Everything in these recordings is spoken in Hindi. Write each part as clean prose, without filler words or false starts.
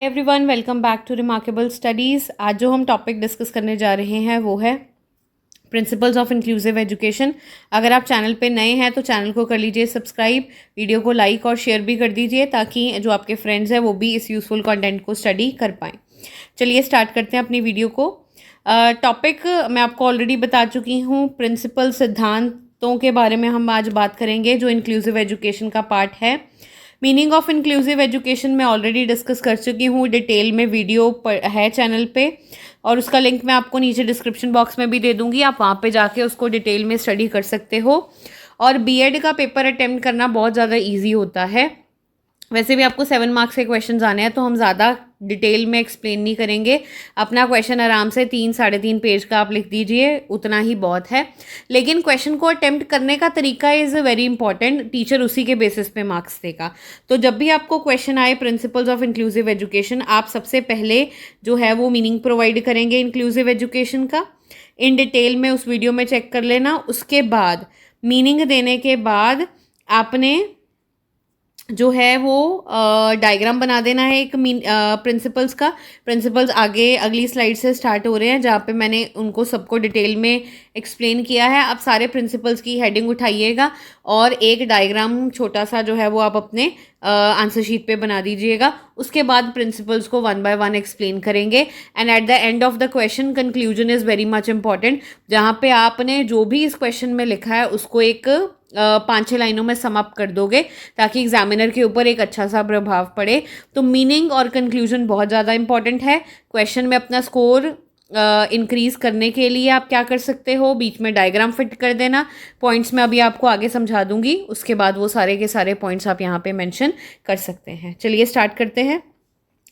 Everyone, welcome back to remarkable studies. आज जो हम टॉपिक डिस्कस करने जा रहे हैं वो है प्रिंसिपल्स ऑफ इंक्लूसिव एजुकेशन। अगर आप चैनल पे नए हैं तो चैनल को कर लीजिए सब्सक्राइब, वीडियो को लाइक और शेयर भी कर दीजिए ताकि जो आपके फ्रेंड्स हैं वो भी इस यूज़फुल कंटेंट को स्टडी कर पाएँ। चलिए स्टार्ट करते हैं अपनी वीडियो को। टॉपिक मैं आपको ऑलरेडी बता चुकी हूँ, प्रिंसिपल सिद्धांतों के बारे में हम आज बात करेंगे जो इंक्लूसिव एजुकेशन का पार्ट है। मीनिंग ऑफ इंक्लूसिव एजुकेशन मैं ऑलरेडी डिस्कस कर चुकी हूँ, डिटेल में वीडियो है चैनल पे और उसका लिंक मैं आपको नीचे डिस्क्रिप्शन बॉक्स में भी दे दूँगी। आप वहाँ पे जाके उसको डिटेल में स्टडी कर सकते हो। और बीएड का पेपर अटेम्प्ट करना बहुत ज़्यादा ईजी होता है। वैसे भी आपको 7 मार्क्स के क्वेश्चंस आने हैं तो हम ज़्यादा डिटेल में एक्सप्लेन नहीं करेंगे। अपना क्वेश्चन आराम से 3-3.5 पेज का आप लिख दीजिए, उतना ही बहुत है। लेकिन क्वेश्चन को अटेम्प्ट करने का तरीका इज़ वेरी इंपॉर्टेंट, टीचर उसी के बेसिस पे मार्क्स देगा। तो जब भी आपको क्वेश्चन आए प्रिंसिपल्स ऑफ इंक्लूसिव एजुकेशन, आप सबसे पहले जो है वो मीनिंग प्रोवाइड करेंगे इंक्लूसिव एजुकेशन का। इन डिटेल में उस वीडियो में चेक कर लेना। उसके बाद मीनिंग देने के बाद आपने जो है वो डायग्राम बना देना है एक प्रिंसिपल्स का। प्रिंसिपल्स आगे अगली स्लाइड से स्टार्ट हो रहे हैं जहाँ पे मैंने उनको सबको डिटेल में एक्सप्लेन किया है। आप सारे प्रिंसिपल्स की हेडिंग उठाइएगा और एक डायग्राम छोटा सा जो है वो आप अपने आंसर शीट पे बना दीजिएगा। उसके बाद प्रिंसिपल्स को 1 बाय 1 एक्सप्लेन करेंगे and at the end of the question conclusion is very much important, जहाँ पे आपने जो भी इस क्वेश्चन में लिखा है उसको एक 5-6 लाइनों में सम अप कर दोगे ताकि एग्जामिनर के ऊपर एक अच्छा सा प्रभाव पड़े। तो मीनिंग और कंक्लूजन बहुत ज़्यादा इंपॉर्टेंट है। क्वेश्चन में अपना स्कोर इंक्रीज करने के लिए आप क्या कर सकते हो, बीच में डायग्राम फिट कर देना। पॉइंट्स में अभी आपको आगे समझा दूंगी, उसके बाद वो सारे के सारे पॉइंट्स आप यहाँ पे मेंशन कर सकते हैं। चलिए स्टार्ट करते हैं।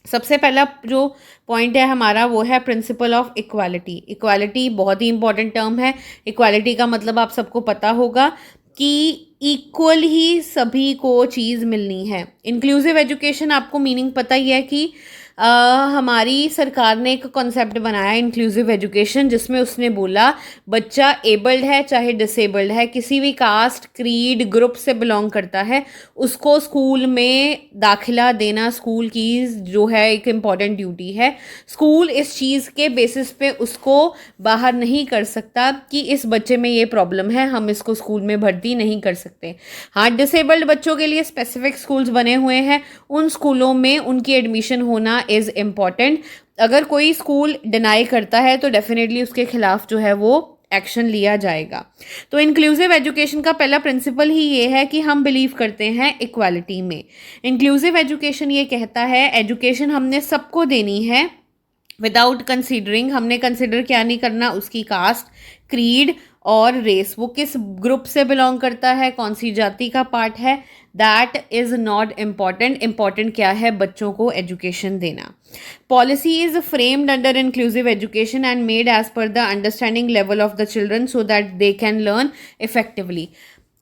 सबसे पहला जो पॉइंट है हमारा वो है प्रिंसिपल ऑफ इक्वालिटी। इक्वालिटी बहुत ही इंपॉर्टेंट टर्म है। इक्वालिटी का मतलब आप सबको पता होगा कि इक्वल ही सभी को चीज़ मिलनी है। इंक्लूसिव एजुकेशन आपको मीनिंग पता ही है कि हमारी सरकार ने एक कॉन्सेप्ट बनाया इंक्लूसिव एजुकेशन, जिसमें उसने बोला बच्चा एबल्ड है चाहे डिसेबल्ड है, किसी भी कास्ट क्रीड ग्रुप से बिलोंग करता है, उसको स्कूल में दाखिला देना स्कूल की जो है एक इम्पॉर्टेंट ड्यूटी है। स्कूल इस चीज़ के बेसिस पे उसको बाहर नहीं कर सकता कि इस बच्चे में ये प्रॉब्लम है, हम इसको स्कूल में भर्ती नहीं कर सकते। हाँ, डिसेबल्ड बच्चों के लिए स्पेसिफिक स्कूल्स बने हुए हैं, उन स्कूलों में उनकी एडमिशन होना इज़ इम्पॉर्टेंट। अगर कोई स्कूल डिनाई करता है तो डेफिनेटली उसके खिलाफ जो है वो एक्शन लिया जाएगा। तो इंक्लूसिव एजुकेशन का पहला प्रिंसिपल ही ये है कि हम बिलीव करते हैं इक्वालिटी में। इंक्लूसिव एजुकेशन ये कहता है एजुकेशन हमने सबको देनी है विदाउट कंसीडरिंग, हमने कंसिडर क्या नहीं करना उसकी कास्ट क्रीड और रेस, वो किस ग्रुप से बिलोंग करता है, कौन सी जाति का पार्ट है, that is not important. Important क्या है, बच्चों को एजुकेशन देना। Policy is framed under inclusive education and made as per the understanding level of the children so that they can learn effectively.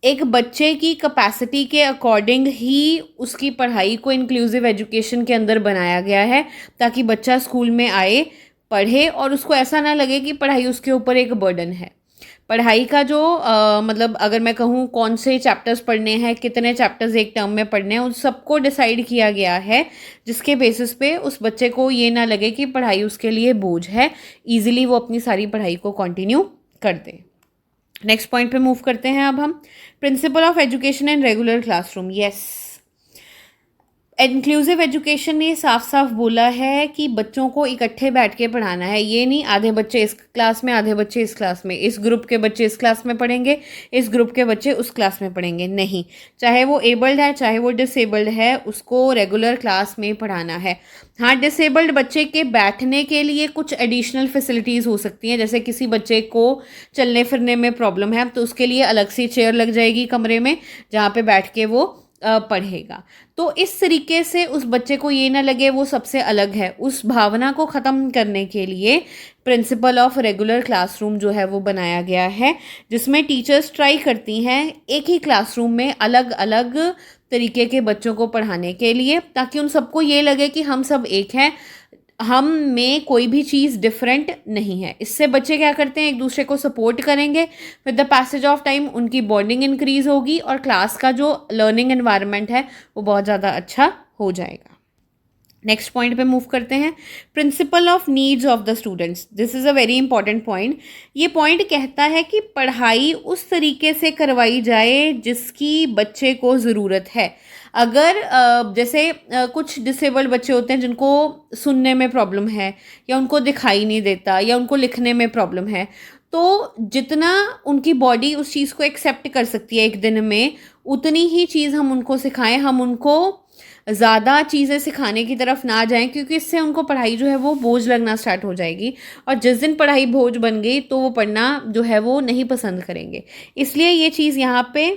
एक बच्चे की कैपेसिटी के अकॉर्डिंग ही उसकी पढ़ाई को इंक्लूसिव एजुकेशन के अंदर बनाया गया है ताकि बच्चा स्कूल में आए, पढ़े और उसको ऐसा ना लगे कि पढ़ाई उसके ऊपर एक बर्डन है। पढ़ाई का जो मतलब अगर मैं कहूँ कौन से चैप्टर्स पढ़ने हैं, कितने चैप्टर्स एक टर्म में पढ़ने हैं, उन सबको डिसाइड किया गया है जिसके बेसिस पे उस बच्चे को ये ना लगे कि पढ़ाई उसके लिए बोझ है, ईजिली वो अपनी सारी पढ़ाई को कंटिन्यू कर दे। नेक्स्ट पॉइंट पे मूव करते हैं अब हम, principle of education in regular classroom. Yes, inclusive education ने साफ साफ बोला है कि बच्चों को इकट्ठे बैठ के पढ़ाना है। ये नहीं आधे बच्चे इस क्लास में आधे बच्चे इस क्लास में, इस ग्रुप के बच्चे इस क्लास में पढ़ेंगे इस ग्रुप के बच्चे उस क्लास में पढ़ेंगे, नहीं। चाहे वो एबल्ड है चाहे वो डिसेबल्ड है, उसको रेगुलर क्लास में पढ़ाना है। हाँ, डिसेबल्ड बच्चे के बैठने के लिए कुछ एडिशनल फैसिलिटीज़ हो सकती हैं, जैसे किसी बच्चे को चलने फिरने में प्रॉब्लम है तो उसके लिए अलग सी चेयर लग जाएगी कमरे में जहाँ पे बैठ के वो पढ़ेगा। तो इस तरीके से उस बच्चे को ये ना लगे वो सबसे अलग है, उस भावना को ख़त्म करने के लिए प्रिंसिपल ऑफ रेगुलर क्लासरूम जो है वो बनाया गया है, जिसमें टीचर्स ट्राई करती हैं एक ही क्लासरूम में अलग अलग तरीके के बच्चों को पढ़ाने के लिए, ताकि उन सबको ये लगे कि हम सब एक हैं, हम में कोई भी चीज़ डिफरेंट नहीं है। इससे बच्चे क्या करते हैं, एक दूसरे को सपोर्ट करेंगे, with the passage of time उनकी बॉन्डिंग इंक्रीज होगी और क्लास का जो लर्निंग एनवायरनमेंट है वो बहुत ज़्यादा अच्छा हो जाएगा। नेक्स्ट पॉइंट पे मूव करते हैं, principle of needs of the students. This is a very important point. ये पॉइंट कहता है कि पढ़ाई उस तरीके से करवाई जाए जिसकी बच्चे को ज़रूरत है। अगर जैसे कुछ डिसेबल्ड बच्चे होते हैं जिनको सुनने में प्रॉब्लम है, या उनको दिखाई नहीं देता, या उनको लिखने में प्रॉब्लम है, तो जितना उनकी बॉडी उस चीज़ को एक्सेप्ट कर सकती है एक दिन में, उतनी ही चीज़ हम उनको सिखाएं। हम उनको ज़्यादा चीज़ें सिखाने की तरफ ना जाएं, क्योंकि इससे उनको पढ़ाई जो है वो बोझ लगना स्टार्ट हो जाएगी, और जिस दिन पढ़ाई बोझ बन गई तो वो पढ़ना जो है वो नहीं पसंद करेंगे। इसलिए ये चीज़ यहाँ पे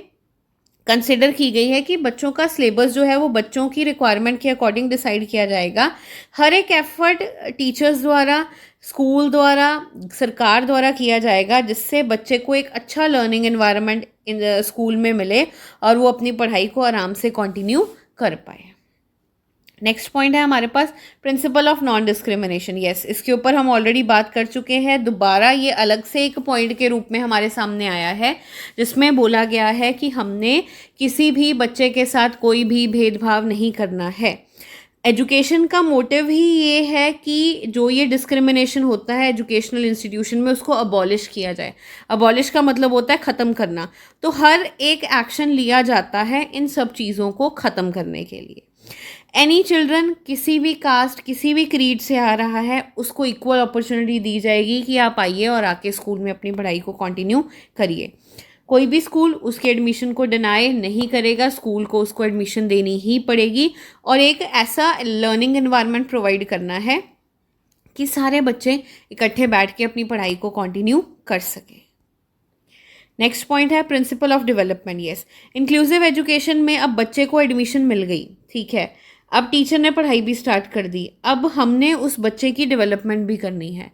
कंसिडर की गई है कि बच्चों का सिलेबस जो है वो बच्चों की रिक्वायरमेंट के अकॉर्डिंग डिसाइड किया जाएगा। हर एक एफर्ट टीचर्स द्वारा, स्कूल द्वारा, सरकार द्वारा किया जाएगा, जिससे बच्चे को एक अच्छा लर्निंग एनवायरनमेंट स्कूल में मिले और वो अपनी पढ़ाई को आराम से कंटिन्यू कर पाए। नेक्स्ट पॉइंट है हमारे पास principle of non discrimination. Yes, इसके ऊपर हम ऑलरेडी बात कर चुके हैं। दोबारा ये अलग से एक पॉइंट के रूप में हमारे सामने आया है, जिसमें बोला गया है कि हमने किसी भी बच्चे के साथ कोई भी भेदभाव नहीं करना है। एजुकेशन का मोटिव ही ये है कि जो ये डिस्क्रिमिनेशन होता है एजुकेशनल इंस्टीट्यूशन में, उसको अबॉलिश किया जाए। अबॉलिश का मतलब होता है ख़त्म करना। तो हर एक एक्शन लिया जाता है इन सब चीज़ों को ख़त्म करने के लिए। एनी चिल्ड्रन, किसी भी कास्ट, किसी भी क्रीड से आ रहा है, उसको इक्वल अपॉर्चुनिटी दी जाएगी कि आप आइए और आके स्कूल में अपनी पढ़ाई को कंटिन्यू करिए। कोई भी स्कूल उसके एडमिशन को डिनाई नहीं करेगा, स्कूल को उसको एडमिशन देनी ही पड़ेगी, और एक ऐसा लर्निंग एनवायरनमेंट प्रोवाइड करना है कि सारे बच्चे इकट्ठे बैठ के अपनी पढ़ाई को कंटिन्यू कर सकें। नेक्स्ट पॉइंट है principle of development. Yes, inclusive education में अब बच्चे को एडमिशन मिल गई, ठीक है, अब टीचर ने पढ़ाई भी स्टार्ट कर दी, अब हमने उस बच्चे की डेवलपमेंट भी करनी है।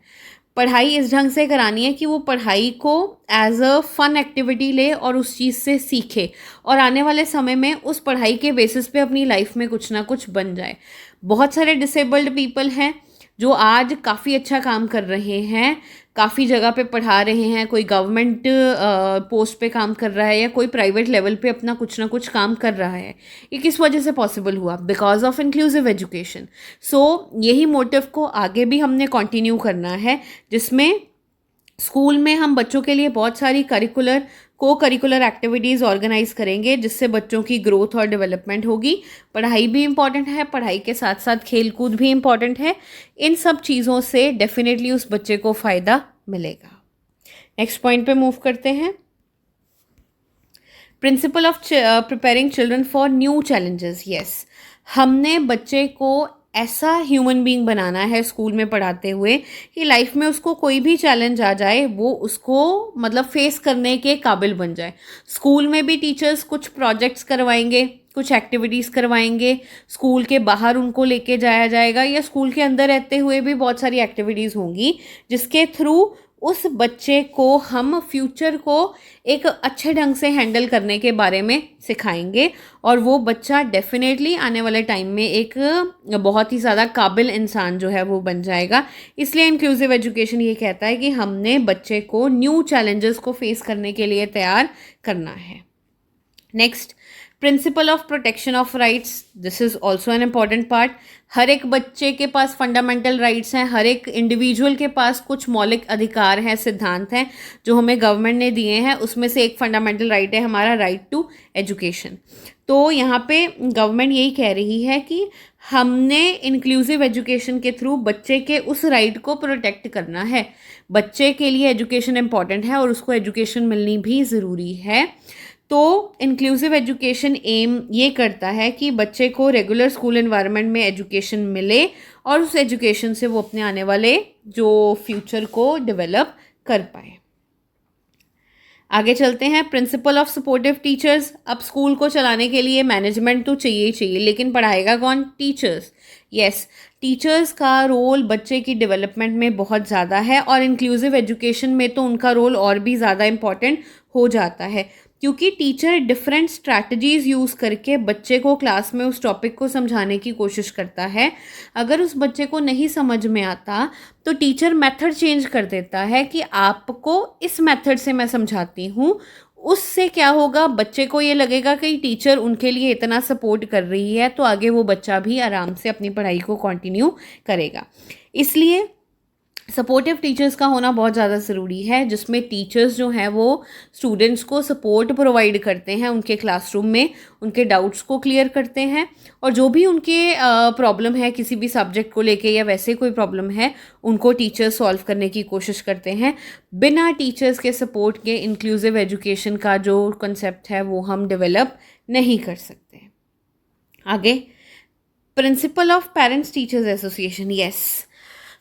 पढ़ाई इस ढंग से करानी है कि वो पढ़ाई को एज अ फन एक्टिविटी ले और उस चीज़ से सीखे, और आने वाले समय में उस पढ़ाई के बेसिस पे अपनी लाइफ में कुछ ना कुछ बन जाए। बहुत सारे डिसेबल्ड पीपल हैं जो आज काफ़ी अच्छा काम कर रहे हैं, काफ़ी जगह पे पढ़ा रहे हैं, कोई गवर्नमेंट पोस्ट पे काम कर रहा है या कोई प्राइवेट लेवल पे अपना कुछ ना कुछ काम कर रहा है। ये किस वजह से पॉसिबल हुआ? Because of inclusive education. So यही मोटिव को आगे भी हमने कंटिन्यू करना है, जिसमें स्कूल में हम बच्चों के लिए बहुत सारी को करिकुलर एक्टिविटीज़ ऑर्गेनाइज करेंगे, जिससे बच्चों की ग्रोथ और डेवलपमेंट होगी। पढ़ाई भी इम्पॉर्टेंट है, पढ़ाई के साथ साथ खेल कूद भी इम्पॉर्टेंट है। इन सब चीज़ों से डेफिनेटली उस बच्चे को फ़ायदा मिलेगा। नेक्स्ट पॉइंट पे मूव करते हैं, principle of preparing children for new challenges. Yes, हमने बच्चे को ऐसा ह्यूमन बीइंग बनाना है स्कूल में पढ़ाते हुए कि लाइफ में उसको कोई भी चैलेंज आ जाए वो उसको मतलब फेस करने के काबिल बन जाए। स्कूल में भी टीचर्स कुछ प्रोजेक्ट्स करवाएंगे, कुछ एक्टिविटीज़ करवाएंगे, स्कूल के बाहर उनको लेके जाया जाएगा, या स्कूल के अंदर रहते हुए भी बहुत सारी एक्टिविटीज़ होंगी, जिसके थ्रू उस बच्चे को हम फ्यूचर को एक अच्छे ढंग से हैंडल करने के बारे में सिखाएंगे, और वो बच्चा डेफिनेटली आने वाले टाइम में एक बहुत ही ज़्यादा काबिल इंसान जो है वो बन जाएगा। इसलिए इंक्लूसिव एजुकेशन ये कहता है कि हमने बच्चे को न्यू चैलेंजेस को फेस करने के लिए तैयार करना है। Next, principle of protection of rights. This is also an important part. हर एक बच्चे के पास फंडामेंटल राइट्स हैं, हर एक इंडिविजुअल के पास कुछ मौलिक अधिकार हैं, सिद्धांत हैं जो हमें गवर्नमेंट ने दिए हैं। उसमें से एक फंडामेंटल राइट है हमारा राइट टू एजुकेशन। तो यहाँ पे गवर्नमेंट यही कह रही है कि हमने इंक्लूसिव एजुकेशन के थ्रू बच्चे के उस राइट को प्रोटेक्ट करना है। बच्चे के लिए एजुकेशन इम्पॉर्टेंट है और उसको एजुकेशन मिलनी भी ज़रूरी है। तो इंक्लूसिव एजुकेशन एम ये करता है कि बच्चे को रेगुलर स्कूल एनवायरनमेंट में एजुकेशन मिले और उस एजुकेशन से वो अपने आने वाले जो फ्यूचर को डेवलप कर पाए। आगे चलते हैं, प्रिंसिपल ऑफ सपोर्टिव टीचर्स। अब स्कूल को चलाने के लिए मैनेजमेंट तो चाहिए ही चाहिए, लेकिन पढ़ाएगा कौन? टीचर्स। यस, टीचर्स का रोल बच्चे की डेवलपमेंट में बहुत ज़्यादा है, और इंक्लूसिव एजुकेशन में तो उनका रोल और भी ज़्यादा इम्पॉर्टेंट हो जाता है, क्योंकि टीचर डिफरेंट स्ट्रैटेजीज़ यूज़ करके बच्चे को क्लास में उस टॉपिक को समझाने की कोशिश करता है। अगर उस बच्चे को नहीं समझ में आता तो टीचर मेथड चेंज कर देता है कि आपको इस मेथड से मैं समझाती हूँ, उससे क्या होगा, बच्चे को ये लगेगा कि टीचर उनके लिए इतना सपोर्ट कर रही है, तो आगे वो बच्चा भी आराम से अपनी पढ़ाई को कंटिन्यू करेगा। इसलिए सपोर्टिव टीचर्स का होना बहुत ज़्यादा ज़रूरी है, जिसमें टीचर्स जो हैं वो स्टूडेंट्स को सपोर्ट प्रोवाइड करते हैं उनके क्लासरूम में, उनके डाउट्स को क्लियर करते हैं, और जो भी उनके प्रॉब्लम है किसी भी सब्जेक्ट को लेके या वैसे कोई प्रॉब्लम है, उनको टीचर्स सॉल्व करने की कोशिश करते हैं। बिना टीचर्स के सपोर्ट के इंक्लूसिव एजुकेशन का जो कंसेप्ट है वो हम डेवलप नहीं कर सकते। आगे, principle of parents teachers association. Yes,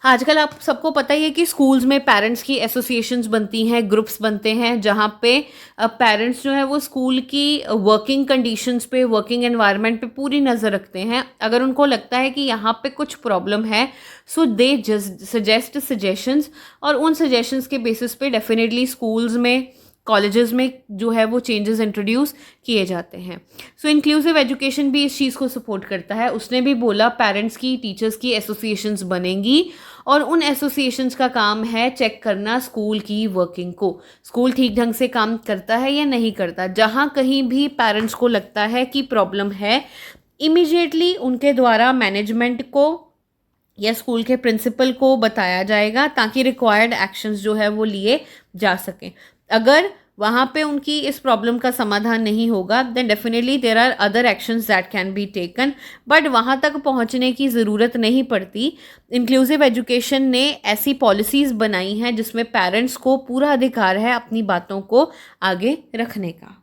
आजकल आप सबको पता ही है कि स्कूल्स में पेरेंट्स की एसोसिएशंस बनती हैं, ग्रुप्स बनते हैं, जहाँ पे पेरेंट्स जो है वो स्कूल की वर्किंग कंडीशंस पे, वर्किंग एनवायरनमेंट पे पूरी नज़र रखते हैं। अगर उनको लगता है कि यहाँ पे कुछ प्रॉब्लम है, सो दे सजेस्ट सजेशंस, और उन सजेशंस के बेसिस पे डेफिनेटली स्कूल्स में, कॉलेजेस में जो है वो चेंजेस इंट्रोड्यूस किए जाते हैं। सो इंक्लूसिव एजुकेशन भी इस चीज़ को सपोर्ट करता है। उसने भी बोला पेरेंट्स की, टीचर्स की एसोसिएशंस बनेंगी, और उन एसोसिएशंस का काम है चेक करना स्कूल की वर्किंग को, स्कूल ठीक ढंग से काम करता है या नहीं करता। जहाँ कहीं भी पेरेंट्स को लगता है कि प्रॉब्लम है, इमीडिएटली उनके द्वारा मैनेजमेंट को या स्कूल के प्रिंसिपल को बताया जाएगा, ताकि रिक्वायर्ड एक्शंस जो है वो लिए जा सकें। अगर वहाँ पे उनकी इस प्रॉब्लम का समाधान नहीं होगा, then definitely there are other actions that can be taken, but वहाँ तक पहुँचने की ज़रूरत नहीं पड़ती। इंक्लूसिव एजुकेशन ने ऐसी पॉलिसीज़ बनाई हैं जिसमें पेरेंट्स को पूरा अधिकार है अपनी बातों को आगे रखने का।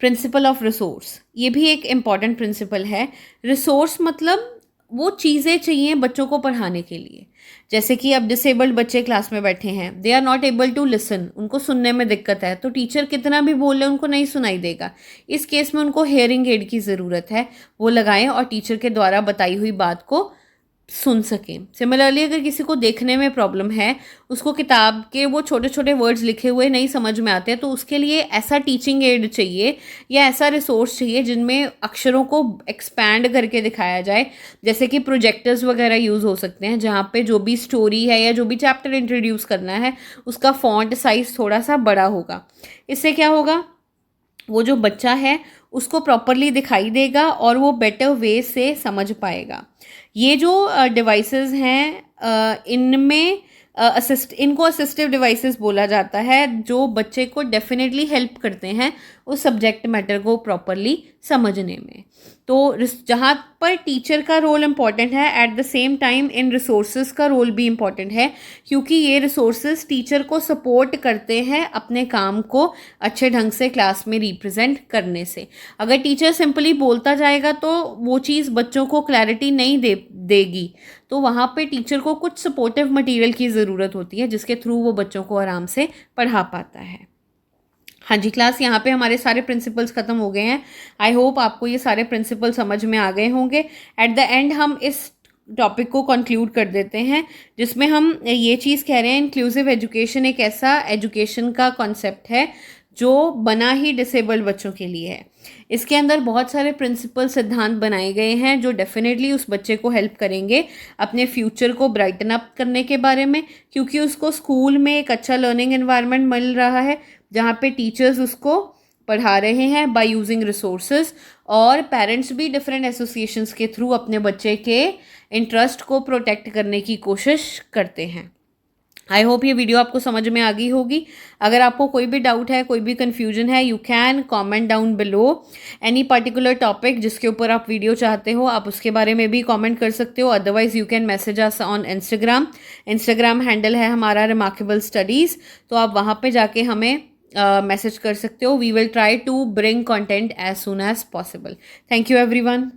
प्रिंसिपल ऑफ रिसोर्स, ये भी एक इम्पॉर्टेंट प्रिंसिपल है। रिसोर्स मतलब वो चीज़ें चाहिए बच्चों को पढ़ाने के लिए। जैसे कि अब डिसेबल्ड बच्चे क्लास में बैठे हैं, they are not able to listen, उनको सुनने में दिक्कत है, तो टीचर कितना भी बोल ले उनको नहीं सुनाई देगा। इस केस में उनको हेयरिंग एड की ज़रूरत है, वो लगाएं और टीचर के द्वारा बताई हुई बात को सुन सकें। सिमिलरली अगर किसी को देखने में प्रॉब्लम है, उसको किताब के वो छोटे छोटे वर्ड्स लिखे हुए नहीं समझ में आते हैं, तो उसके लिए ऐसा टीचिंग एड चाहिए या ऐसा रिसोर्स चाहिए जिनमें अक्षरों को एक्सपैंड करके दिखाया जाए। जैसे कि प्रोजेक्टर्स वगैरह यूज़ हो सकते हैं, जहाँ पे जो भी स्टोरी है या जो भी चैप्टर इंट्रोड्यूस करना है उसका फॉन्ट साइज़ थोड़ा सा बड़ा होगा। इससे क्या होगा, वो जो बच्चा है उसको प्रॉपरली दिखाई देगा और वो बेटर वे से समझ पाएगा। ये जो डिवाइसेस हैं, इनमें इनको असिस्टिव डिवाइसेस बोला जाता है, जो बच्चे को डेफिनेटली हेल्प करते हैं उस सब्जेक्ट मैटर को प्रॉपरली समझने में। तो जहाँ पर टीचर का रोल इम्पॉर्टेंट है, at the same time in resources का रोल भी इम्पॉर्टेंट है, क्योंकि ये रिसोर्सेज टीचर को सपोर्ट करते हैं अपने काम को अच्छे ढंग से क्लास में रिप्रेजेंट करने से। अगर टीचर सिंपली बोलता जाएगा तो वो चीज़ बच्चों को क्लैरिटी नहीं देगी, तो वहाँ पे टीचर को कुछ सपोर्टिव मटेरियल की ज़रूरत होती है जिसके थ्रू वो बच्चों को आराम से पढ़ा पाता है। हाँ जी क्लास, यहाँ पे हमारे सारे प्रिंसिपल्स ख़त्म हो गए हैं। आई होप आपको ये सारे प्रिंसिपल समझ में आ गए होंगे। एट द एंड हम इस टॉपिक को कंक्लूड कर देते हैं, जिसमें हम ये चीज़ कह रहे हैं, इंक्लूसिव एजुकेशन एक ऐसा एजुकेशन का कॉन्सेप्ट है जो बना ही डिसेबल्ड बच्चों के लिए है। इसके अंदर बहुत सारे प्रिंसिपल सिद्धांत बनाए गए हैं जो डेफिनेटली उस बच्चे को हेल्प करेंगे अपने फ्यूचर को ब्राइटन अप करने के बारे में, क्योंकि उसको स्कूल में एक अच्छा लर्निंग एनवायरनमेंट मिल रहा है जहाँ पे टीचर्स उसको पढ़ा रहे हैं बाय यूजिंग रिसोर्सेज, और पेरेंट्स भी डिफरेंट एसोसिएशंस के थ्रू अपने बच्चे के इंटरेस्ट को प्रोटेक्ट करने की कोशिश करते हैं। आई होप ये वीडियो आपको समझ में आ गई होगी। अगर आपको कोई भी डाउट है, कोई भी कन्फ्यूजन है, you can comment down below. Any particular topic जिसके ऊपर आप वीडियो चाहते हो, आप उसके बारे में भी कमेंट कर सकते हो। Otherwise you can message us on Instagram handle है हमारा रिमार्केबल स्टडीज़, तो आप वहाँ पे जाके हमें मैसेज कर सकते हो। We will try to bring content as soon as possible. Thank you everyone.